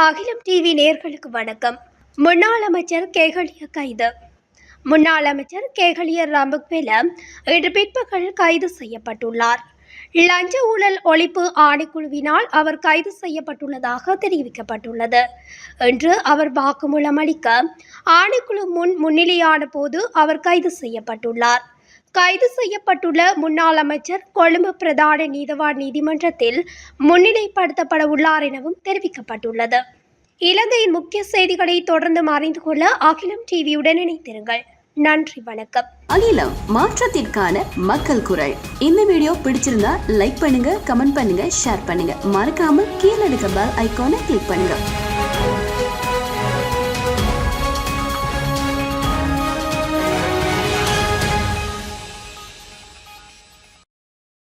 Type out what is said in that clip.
அகிலம் டிவி நேயர்களுக்கு வணக்கம். முன்னாள் அமைச்சர் கேகலிய கைது. முன்னாள் அமைச்சர் கேகலிய ராம்பக்வெல இன்று பிற்பகல் கைது செய்யப்பட்டுள்ளார். லஞ்ச ஊழல் ஒழிப்பு ஆணைக்குழுவினால் அவர் கைது செய்யப்பட்டுள்ளதாக தெரிவிக்கப்பட்டுள்ளது. இன்று அவர் வாக்குமூலம் அளிக்க ஆணைக்குழு முன்னிலையான போது அவர் கைது செய்யப்பட்டுள்ளார். கைது செய்யப்பட்டுள்ள முன்னாள் அமைச்சர் கொழும்பு பிரதான நீதவான் நீதிமன்றத்தில் முன்னிலைப்படுத்தப்பட உள்ளார் எனவும் தெரிவிக்கப்பட்டுள்ளது. இலங்கையின் முக்கிய செய்திகளை தொடர்ந்து அறிந்து கொள்ள அகிலம் டிவியுடன் இணைந்திருங்கள். நன்றி, வணக்கம். அகிலம், மாற்றத்திற்கான மக்கள் குரல். இந்த வீடியோ பிடிச்சிருந்தா லைக் பண்ணுங்க, கமெண்ட் பண்ணுங்க, ஷேர் பண்ணுங்க. மறக்காம கீழே இருக்க பெல் ஐகானை கிளிக் பண்ணுங்க.